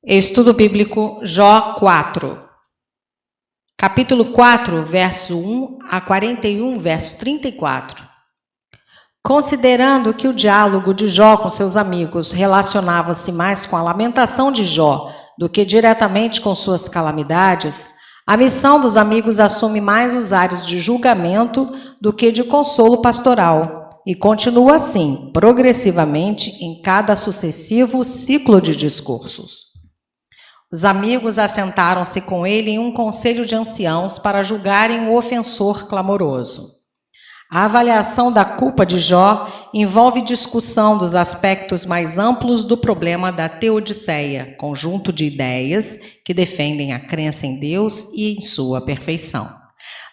Estudo bíblico Jó 4. Capítulo 4, verso 1 a 41, verso 34. Considerando que o diálogo de Jó com seus amigos relacionava-se mais com a lamentação de Jó do que diretamente com suas calamidades, a missão dos amigos assume mais os ares de julgamento do que de consolo pastoral, e continua assim, progressivamente, em cada sucessivo ciclo de discursos. Os amigos assentaram-se com ele em um conselho de anciãos para julgarem o ofensor clamoroso. A avaliação da culpa de Jó envolve discussão dos aspectos mais amplos do problema da teodiceia, conjunto de ideias que defendem a crença em Deus e em sua perfeição.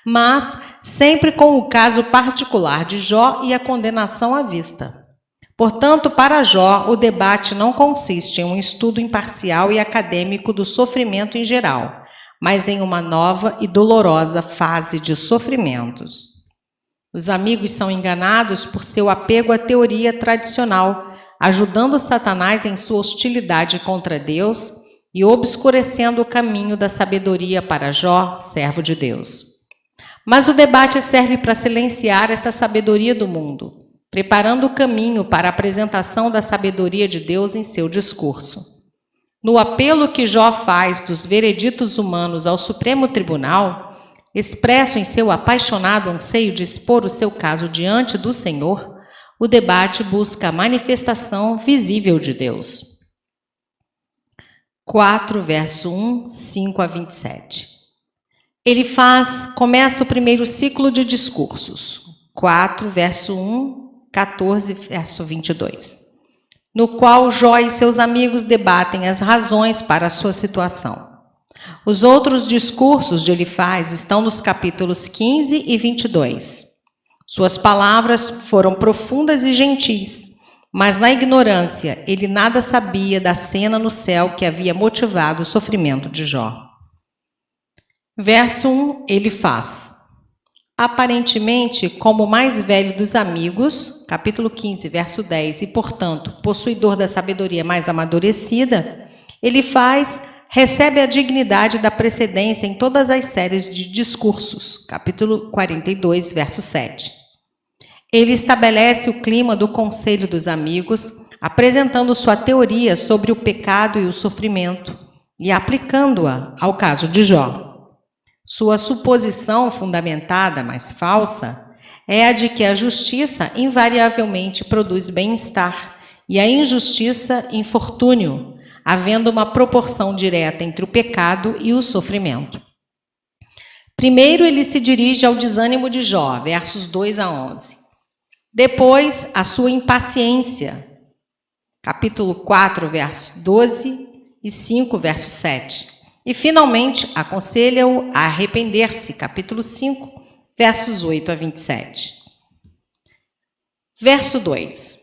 Mas sempre com o caso particular de Jó e a condenação à vista. Portanto, para Jó, o debate não consiste em um estudo imparcial e acadêmico do sofrimento em geral, mas em uma nova e dolorosa fase de sofrimentos. Os amigos são enganados por seu apego à teoria tradicional, ajudando Satanás em sua hostilidade contra Deus e obscurecendo o caminho da sabedoria para Jó, servo de Deus. Mas o debate serve para silenciar esta sabedoria do mundo, preparando o caminho para a apresentação da sabedoria de Deus em seu discurso. No apelo que Jó faz dos vereditos humanos ao Supremo Tribunal, expresso em seu apaixonado anseio de expor o seu caso diante do Senhor, o debate busca a manifestação visível de Deus. 4, verso 1, 5 a 27. Começa o primeiro ciclo de discursos. 4, verso 1, 14, verso 22, no qual Jó e seus amigos debatem as razões para a sua situação. Os outros discursos de Elifaz estão nos capítulos 15 e 22. Suas palavras foram profundas e gentis, mas na ignorância ele nada sabia da cena no céu que havia motivado o sofrimento de Jó. Verso 1, Elifaz. Aparentemente, como o mais velho dos amigos, capítulo 15, verso 10, e, portanto, possuidor da sabedoria mais amadurecida, recebe a dignidade da precedência em todas as séries de discursos, capítulo 42, verso 7. Ele estabelece o clima do conselho dos amigos, apresentando sua teoria sobre o pecado e o sofrimento, e aplicando-a ao caso de Jó. Sua suposição fundamentada, mas falsa, é a de que a justiça invariavelmente produz bem-estar e a injustiça infortúnio, havendo uma proporção direta entre o pecado e o sofrimento. Primeiro ele se dirige ao desânimo de Jó, versos 2 a 11. Depois, a sua impaciência, capítulo 4, verso 12 e 5, verso 7. E, finalmente, aconselha-o a arrepender-se, capítulo 5, versos 8 a 27. Verso 2.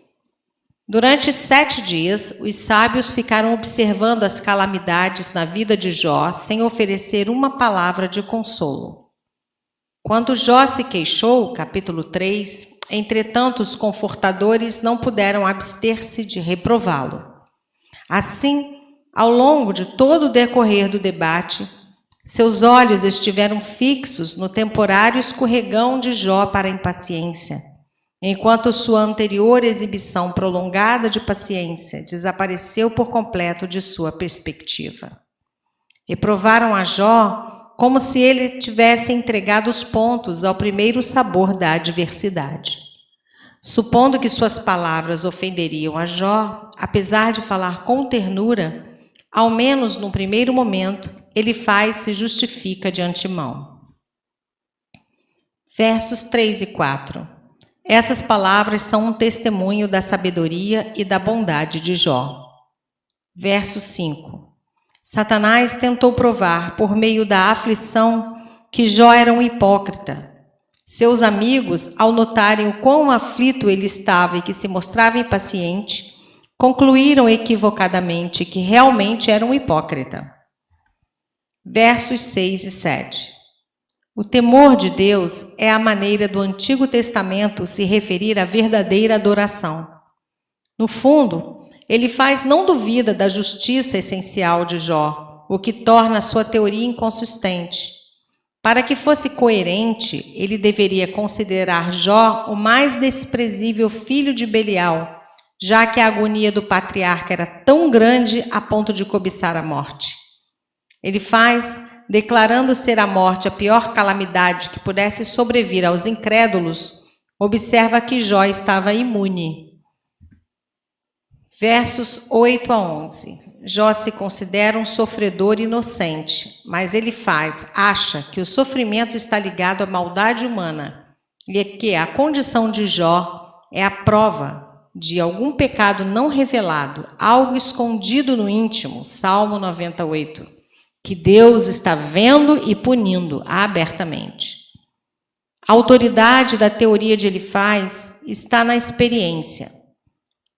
Durante 7 dias, os sábios ficaram observando as calamidades na vida de Jó, sem oferecer uma palavra de consolo. Quando Jó se queixou, capítulo 3, entretanto, os confortadores não puderam abster-se de reprová-lo. Assim, ao longo de todo o decorrer do debate, seus olhos estiveram fixos no temporário escorregão de Jó para a impaciência, enquanto sua anterior exibição prolongada de paciência desapareceu por completo de sua perspectiva. Reprovaram a Jó como se ele tivesse entregado os pontos ao primeiro sabor da adversidade. Supondo que suas palavras ofenderiam a Jó, apesar de falar com ternura, ao menos no primeiro momento, se justifica de antemão. Versos 3 e 4. Essas palavras são um testemunho da sabedoria e da bondade de Jó. Verso 5. Satanás tentou provar, por meio da aflição, que Jó era um hipócrita. Seus amigos, ao notarem o quão aflito ele estava e que se mostrava impaciente, concluíram equivocadamente que realmente era um hipócrita. Versos 6 e 7. O temor de Deus é a maneira do Antigo Testamento se referir à verdadeira adoração. No fundo, Elifaz não duvida da justiça essencial de Jó, o que torna sua teoria inconsistente. Para que fosse coerente, ele deveria considerar Jó o mais desprezível filho de Belial, já que a agonia do patriarca era tão grande a ponto de cobiçar a morte. Elifaz, declarando ser a morte a pior calamidade que pudesse sobrevir aos incrédulos, observa que Jó estava imune. Versos 8 a 11. Jó se considera um sofredor inocente, mas Elifaz acha que o sofrimento está ligado à maldade humana e que a condição de Jó é a prova de algum pecado não revelado, algo escondido no íntimo, Salmo 98, que Deus está vendo e punindo abertamente. A autoridade da teoria de Elifaz está na experiência.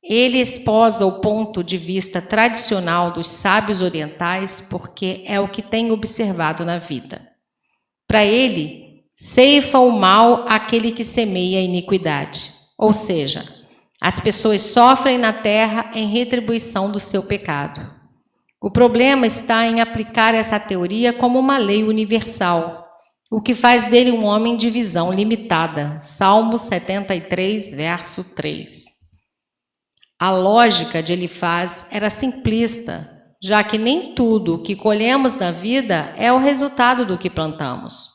Ele esposa o ponto de vista tradicional dos sábios orientais porque é o que tem observado na vida. Para ele, ceifa o mal aquele que semeia a iniquidade, ou seja, as pessoas sofrem na terra em retribuição do seu pecado. O problema está em aplicar essa teoria como uma lei universal, o que faz dele um homem de visão limitada. Salmo 73, verso 3. A lógica de Elifaz era simplista, já que nem tudo o que colhemos na vida é o resultado do que plantamos.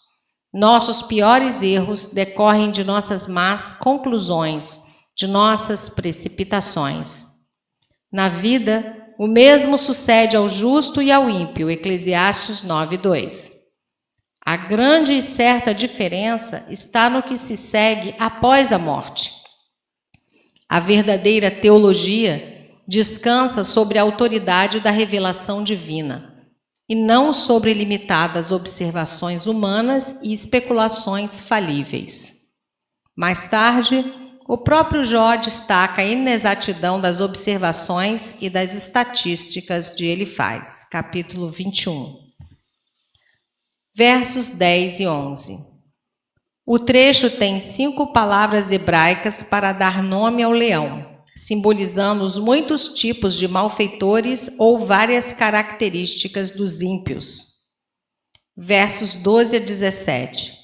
Nossos piores erros decorrem de nossas más conclusões, de nossas precipitações. Na vida, o mesmo sucede ao justo e ao ímpio, Eclesiastes 9:2. A grande e certa diferença está no que se segue após a morte. A verdadeira teologia descansa sobre a autoridade da revelação divina e não sobre limitadas observações humanas e especulações falíveis. Mais tarde, o próprio Jó destaca a inexatidão das observações e das estatísticas de Elifaz, capítulo 21. Versos 10 e 11. O trecho tem 5 palavras hebraicas para dar nome ao leão, simbolizando os muitos tipos de malfeitores ou várias características dos ímpios. Versos 12 a 17.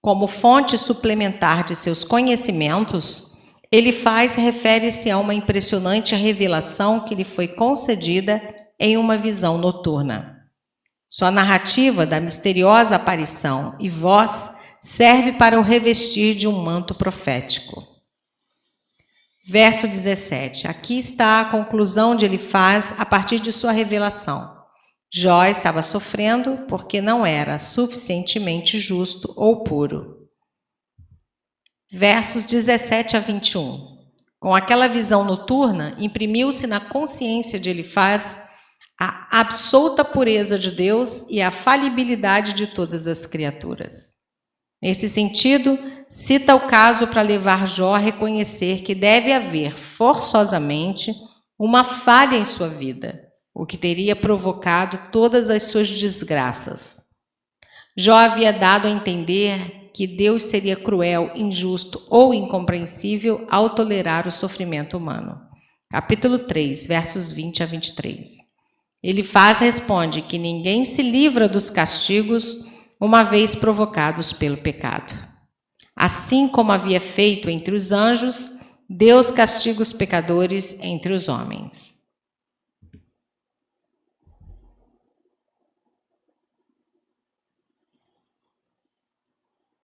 Como fonte suplementar de seus conhecimentos, Elifaz refere-se a uma impressionante revelação que lhe foi concedida em uma visão noturna. Sua narrativa da misteriosa aparição e voz serve para o revestir de um manto profético. Verso 17. Aqui está a conclusão de Elifaz a partir de sua revelação. Jó estava sofrendo porque não era suficientemente justo ou puro. Versos 17 a 21. Com aquela visão noturna, imprimiu-se na consciência de Elifaz a absoluta pureza de Deus e a falibilidade de todas as criaturas. Nesse sentido, cita o caso para levar Jó a reconhecer que deve haver, forçosamente, uma falha em sua vida, o que teria provocado todas as suas desgraças. Jó havia dado a entender que Deus seria cruel, injusto ou incompreensível ao tolerar o sofrimento humano. Capítulo 3, versos 20 a 23. Elifaz responde que ninguém se livra dos castigos uma vez provocados pelo pecado. Assim como havia feito entre os anjos, Deus castiga os pecadores entre os homens.